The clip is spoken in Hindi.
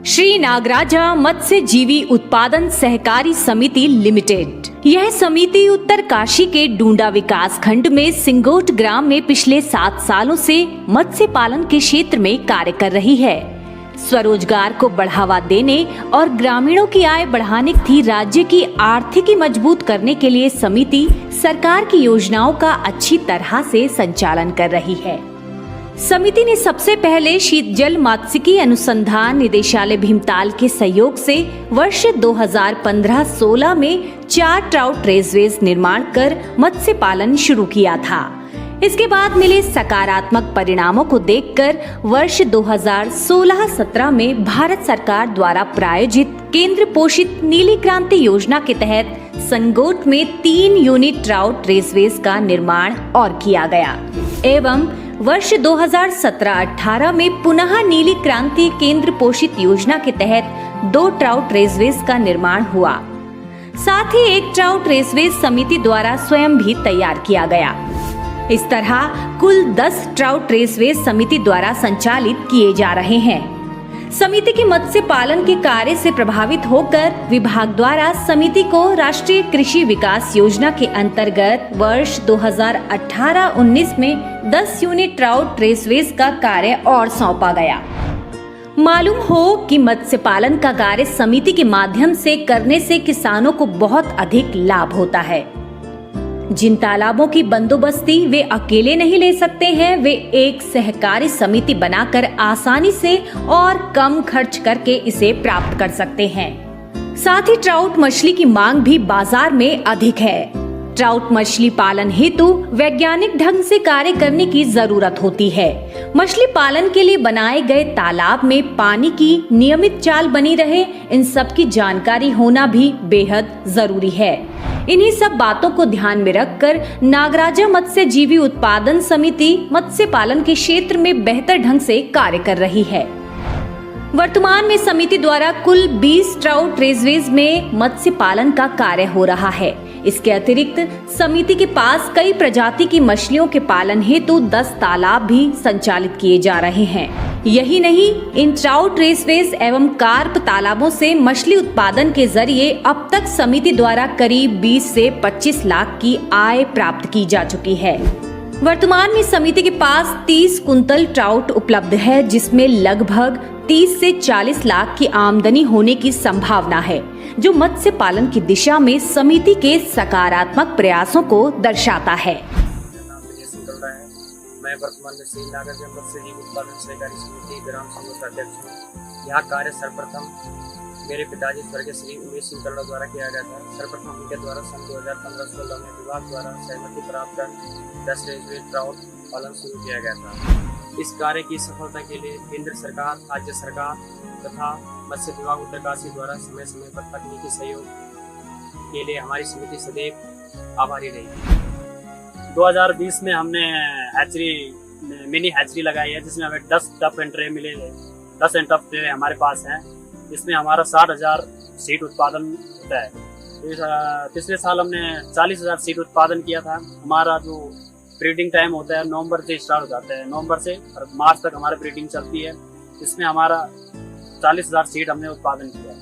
श्री नागराजा मत्स्य जीवी उत्पादन सहकारी समिति लिमिटेड। यह समिति उत्तरकाशी के डूंडा विकास खंड में सिंगोट ग्राम में पिछले 7 सालों से मत्स्य पालन के क्षेत्र में कार्य कर रही है। स्वरोजगार को बढ़ावा देने और ग्रामीणों की आय बढ़ाने तथा राज्य की आर्थिकी मजबूत करने के लिए समिति सरकार की योजनाओं का अच्छी तरह से संचालन कर रही है। समिति ने सबसे पहले शीतजल मात्स्यिकी अनुसंधान निदेशालय भीमताल के सहयोग से वर्ष 2015-16 में 4 ट्राउट रेसवेज निर्माण कर मत्स्य पालन शुरू किया था। इसके बाद मिले सकारात्मक परिणामों को देखकर वर्ष 2016-17 में भारत सरकार द्वारा प्रायोजित केंद्र पोषित नीली क्रांति योजना के तहत संगोट में 3 यूनिट ट्राउट रेसवेज का निर्माण और किया गया एवं वर्ष 2017-18 में पुनः नीली क्रांति केंद्र पोषित योजना के तहत 2 ट्राउट रेसवेज का निर्माण हुआ। साथ ही 1 ट्राउट रेसवेज समिति द्वारा स्वयं भी तैयार किया गया। इस तरह कुल 10 ट्राउट रेसवेज समिति द्वारा संचालित किए जा रहे हैं। समिति के मत्स्य पालन के कार्य से प्रभावित होकर विभाग द्वारा समिति को राष्ट्रीय कृषि विकास योजना के अंतर्गत वर्ष 2018-19 में 10 यूनिट ट्राउट रेसवेज का कार्य और सौंपा गया। मालूम हो कि मत्स्य पालन का कार्य समिति के माध्यम से करने से किसानों को बहुत अधिक लाभ होता है। जिन तालाबों की बंदोबस्ती वे अकेले नहीं ले सकते हैं, वे एक सहकारी समिति बनाकर आसानी से और कम खर्च करके इसे प्राप्त कर सकते हैं। साथ ही ट्राउट मछली की मांग भी बाजार में अधिक है। ट्राउट मछली पालन हेतु वैज्ञानिक ढंग से कार्य करने की जरूरत होती है। मछली पालन के लिए बनाए गए तालाब में पानी की नियमित चाल बनी रहे, इन सब की जानकारी होना भी बेहद जरूरी है। इन्हीं सब बातों को ध्यान में रखकर नागराजा मत्स्य जीवी उत्पादन समिति मत्स्य पालन के क्षेत्र में बेहतर ढंग से कार्य कर रही है। वर्तमान में समिति द्वारा कुल 20 ट्राउट रेसवेज में मत्स्य पालन का कार्य हो रहा है। इसके अतिरिक्त समिति के पास कई प्रजाति की मछलियों के पालन हेतु 10 तालाब भी संचालित किए जा रहे हैं। यही नहीं, इन ट्राउट रेसवेज एवं कार्प तालाबों से मछली उत्पादन के जरिए अब तक समिति द्वारा करीब 20 से 25 लाख की आय प्राप्त की जा चुकी है। वर्तमान में समिति के पास 30 कुंतल ट्राउट उपलब्ध है, जिसमें लगभग 30 से 40 लाख की आमदनी होने की संभावना है, जो मत्स्य पालन की दिशा में समिति के सकारात्मक प्रयासों को दर्शाता है। मैं वर्तमान में श्री नागराजा मत्स्य जीवी उत्पादन सहकारी समिति ग्राम संगोट अध्यक्ष हूँ। यहाँ कार्य सर्वप्रथम मेरे पिताजी स्वर्गीय श्री उमेश सिंह कल्ला द्वारा किया गया था। सर्वप्रथम उनके द्वारा सन 2015-16 में विभाग द्वारा सहमति प्राप्त कर 10 रेसवेज ट्राउट पालन शुरू किया गया था। इस कार्य की सफलता के लिए केंद्र सरकार, राज्य सरकार तथा मत्स्य विभाग उत्तरकाशी द्वारा समय समय पर तकनीकी सहयोग के लिए हमारी समिति सदैव आभारी रही। 2020 में हमने मिनी हैचरी लगाई है, जिसमें हमें 10 टप एंड ट्रे मिले। 10 एंड टप ट्रे हमारे पास हैं। इसमें हमारा 60,000 सीट उत्पादन होता है। पिछले साल हमने 40,000 सीट उत्पादन किया था। हमारा जो ब्रीडिंग टाइम होता है नवंबर से स्टार्ट हो जाता है। नवंबर से और मार्च तक हमारी ब्रीडिंग चलती है। इसमें हमारा 40,000 सीट हमने उत्पादन किया।